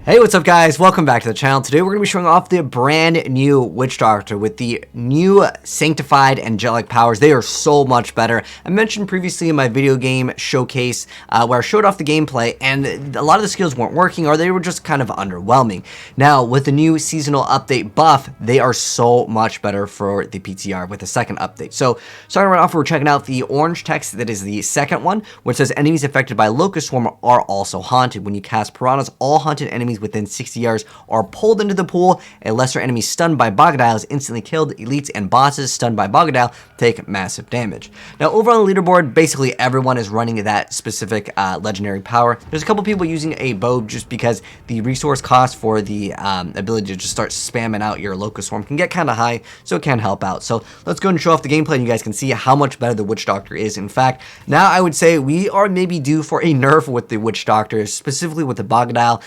Hey, what's up guys? Welcome back to the channel. Today we're going to be showing off the brand new Witch Doctor with the new Sanctified angelic powers. They are so much better. I mentioned previously in my video game showcase where I showed off the gameplay and a lot of the skills weren't working or they were just kind of underwhelming. Now with the new seasonal update buff, they are so much better for the PTR with the second update. So starting right off, we're checking out the orange text that is the second one, which says enemies affected by Locust Swarm are also haunted. When you cast Piranhas, all haunted enemies within 60 yards are pulled into the pool. A lesser enemy stunned by Bogodile is instantly killed. Elites and bosses stunned by Bogodile take massive damage. Now over on the leaderboard, basically everyone is running that specific legendary power. There's a couple people using a bow just because the resource cost for the ability to just start spamming out your Locust Swarm can get kind of high, so it can help out. So let's go and show off the gameplay and you guys can see how much better the Witch Doctor is. In fact, now I would say we are maybe due for a nerf with the Witch Doctor, specifically with the Bogodile,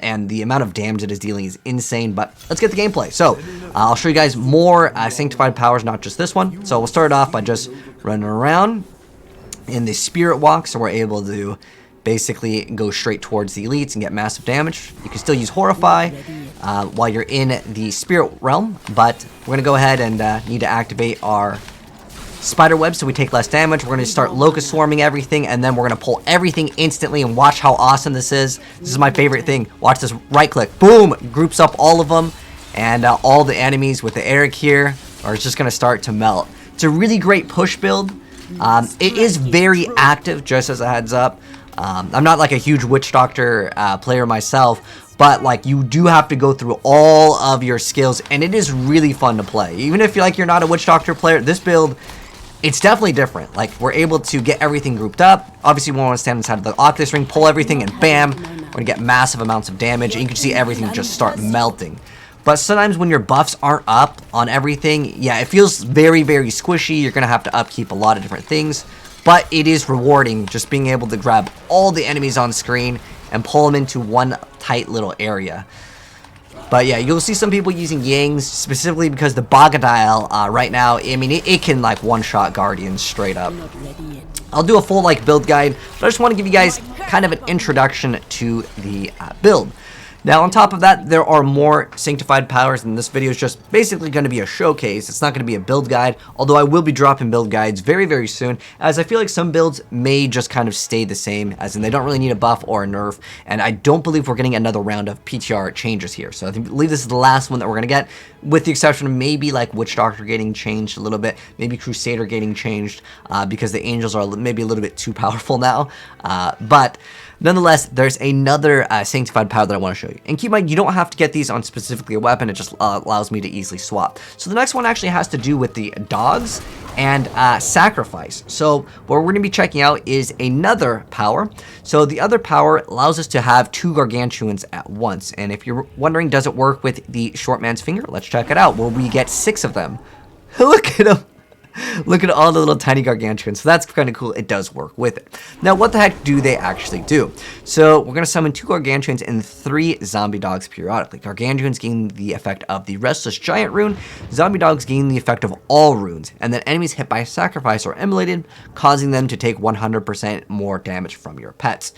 and the amount of damage it is dealing is insane. But let's get the gameplay. So I'll show you guys more sanctified powers, not just this one. So we'll start off by just running around in the spirit walk, so we're able to basically go straight towards the elites and get massive damage. You can still use Horrify while you're in the spirit realm, but we're gonna go ahead and need to activate our spider web so we take less damage. We're going to start locust swarming everything, and then we're going to pull everything instantly, and watch how awesome this is. This is my favorite thing. Watch this. Right click, boom, groups up all of them, and all the enemies with the Eric here are just going to start to melt. It's a really great push build. It is very active, just as a heads up. I'm not like a huge Witch Doctor player myself, but like you do have to go through all of your skills, and it is really fun to play. Even if you're not a Witch Doctor player, this build, it's definitely different. Like, we're able to get everything grouped up. Obviously, we want to stand inside of the Oculus ring, pull everything, and bam, we're going to get massive amounts of damage. And you can see everything just start melting. But sometimes when your buffs aren't up on everything, yeah, it feels very, very squishy. You're going to have to upkeep a lot of different things. But it is rewarding just being able to grab all the enemies on screen and pull them into one tight little area. But yeah, you'll see some people using Yangs specifically because the Bogodile right now, I mean, it can like one-shot Guardians straight up. I'll do a full like build guide, but I just want to give you guys kind of an introduction to the build. Now on top of that, there are more sanctified powers, and this video is just basically going to be a showcase. It's not going to be a build guide, although I will be dropping build guides very, very soon, as I feel like some builds may just kind of stay the same, as in they don't really need a buff or a nerf, and I don't believe we're getting another round of PTR changes here. So I believe this is the last one that we're going to get, with the exception of maybe like Witch Doctor getting changed a little bit, maybe Crusader getting changed, because the angels are maybe a little bit too powerful now, but nonetheless, there's another sanctified power that I want to show you. And keep in mind, you don't have to get these on specifically a weapon. It just allows me to easily swap. So the next one actually has to do with the dogs and sacrifice. So what we're going to be checking out is another power. So the other power allows us to have 2 gargantuans at once. And if you're wondering, does it work with the short man's finger? Let's check it out, where we get 6 of them. Look at them. Look at all the little tiny gargantuans. So that's kind of cool. It does work with it. Now, what the heck do they actually do? So we're going to summon 2 gargantuans and 3 zombie dogs periodically. Gargantuans gain the effect of the Restless Giant rune. Zombie dogs gain the effect of all runes. And then enemies hit by sacrifice are immolated, causing them to take 100% more damage from your pets.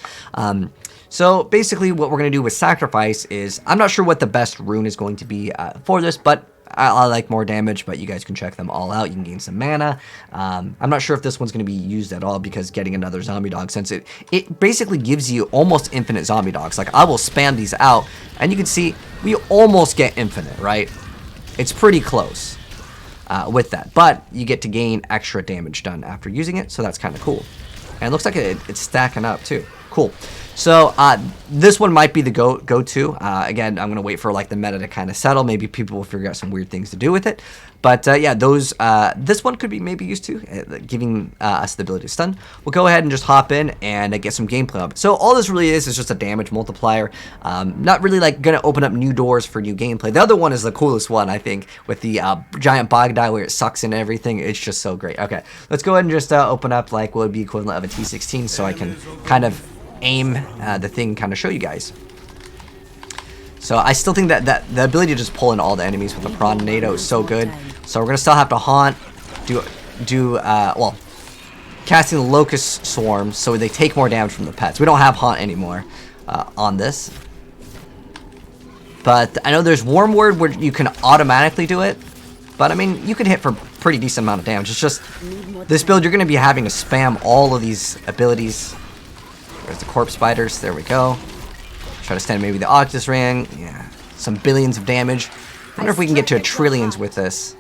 So basically what we're going to do with sacrifice is, I'm not sure what the best rune is going to be for this, but I like more damage, but you guys can check them all out. You can gain some mana. I'm not sure if this one's going to be used at all, because getting another zombie dog, since it basically gives you almost infinite zombie dogs. Like, I will spam these out, and you can see we almost get infinite, right? It's pretty close with that, but you get to gain extra damage done after using it, so that's kind of cool. And it looks like it's stacking up too. Cool. So this one might be the go-to. Again, I'm gonna wait for like the meta to kind of settle. Maybe people will figure out some weird things to do with it. But yeah, this one could be maybe used to giving us the ability to stun. We'll go ahead and just hop in and get some gameplay of it. So all this really is just a damage multiplier. Not really like gonna open up new doors for new gameplay. The other one is the coolest one, I think, with the giant Bogodile where it sucks in everything. It's just so great. Okay, let's go ahead and just open up like what would be equivalent of a T16, so I can kind of aim the thing, kind of show you guys. So I still think that the ability to just pull in all the enemies with the Piranha is so good. So we're gonna still have to haunt, well, casting the Locust Swarms so they take more damage from the pets. We don't have haunt anymore on this. But I know there's Warm Word where you can automatically do it. But I mean, you can hit for a pretty decent amount of damage. It's just, this build, you're going to be having to spam all of these abilities. There's the Corpse Spiders. There we go. Try to stand maybe the Octus Ring. Yeah, some billions of damage. I wonder if we can get to a trillions with this.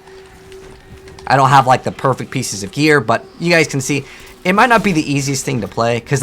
I don't have like the perfect pieces of gear, but you guys can see it might not be the easiest thing to play because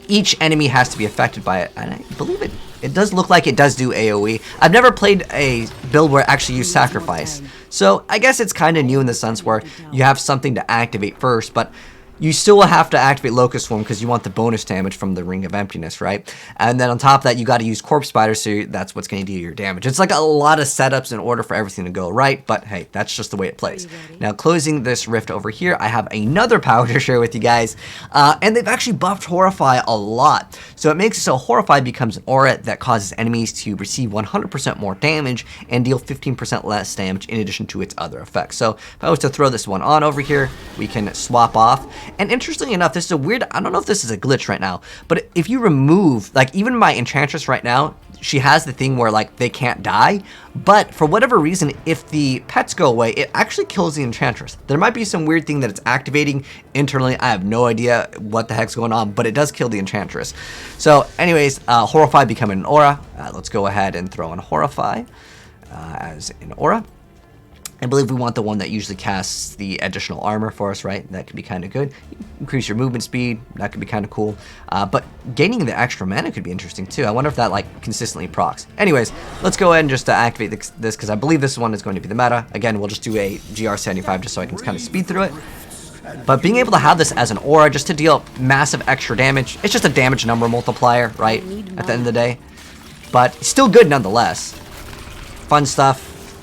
each enemy has to be affected by it. And I believe it does look like it does do AoE. I've never played a build where it actually used Sacrifice. So I guess it's kind of new in the sense where you have something to activate first, but you still will have to activate Locust Swarm because you want the bonus damage from the Ring of Emptiness, right? And then on top of that, you got to use Corpse Spider, so that's what's going to do your damage. It's like a lot of setups in order for everything to go right, but hey, that's just the way it plays. Now, closing this rift over here, I have another power to share with you guys, and they've actually buffed Horrify a lot. So it makes it so Horrify becomes an aura that causes enemies to receive 100% more damage and deal 15% less damage in addition to its other effects. So if I was to throw this one on over here, we can swap off. And interestingly enough, this is a weird, I don't know if this is a glitch right now, but if you remove, like even my Enchantress right now, she has the thing where like they can't die, but for whatever reason, if the pets go away, it actually kills the Enchantress. There might be some weird thing that it's activating internally. I have no idea what the heck's going on, but it does kill the Enchantress. So anyways, Horrify becoming an aura. Let's go ahead and throw in Horrify as an aura. I believe we want the one that usually casts the additional armor for us, right? That could be kind of good. Increase your movement speed. That could be kind of cool. But gaining the extra mana could be interesting too. I wonder if that like consistently procs. Anyways, let's go ahead and just activate this because I believe this one is going to be the meta. Again, we'll just do a GR75 just so I can kind of speed through it. But being able to have this as an aura just to deal massive extra damage, it's just a damage number multiplier, right? At the end of the day. But still good nonetheless. Fun stuff,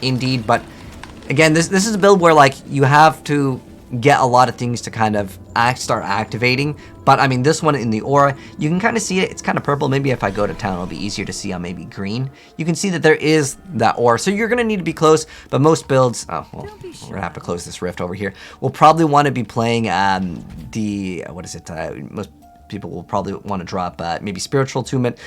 indeed. But again, this is a build where like you have to get a lot of things to kind of start activating. But I mean, this one in the aura, you can kind of see it. It's kind of purple. Maybe if I go to town, it'll be easier to see on maybe green. You can see that there is that aura. So you're going to need to be close. But most builds, oh, well, we're going to have to close this rift over here. We'll probably want to be playing most people will probably want to drop maybe Spiritual Attunement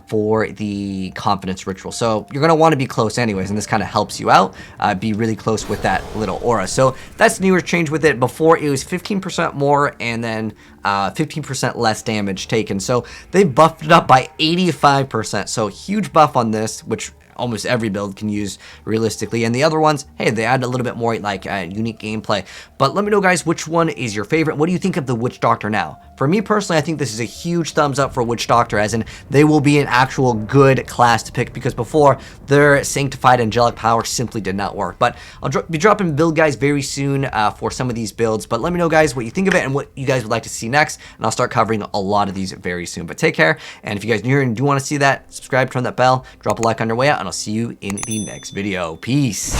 for the Confidence Ritual. So you're going to want to be close anyways, and this kind of helps you out. Be really close with that little aura. So that's the newer change with it. Before it was 15% more and then 15% less damage taken. So they buffed it up by 85%. So huge buff on this, which almost every build can use realistically. And the other ones, hey, they add a little bit more like unique gameplay. But let me know, guys, which one is your favorite? What do you think of the Witch Doctor now? For me personally, I think this is a huge thumbs up for Witch Doctor, as in they will be an actual good class to pick, because before their Sanctified Angelic Power simply did not work. But I'll be dropping build guys very soon for some of these builds. But let me know, guys, what you think of it and what you guys would like to see next, and I'll start covering a lot of these very soon. But take care, and if you guys are new here and do want to see that, subscribe, turn that bell, drop a like on your way out, and I'll see you in the next video. Peace.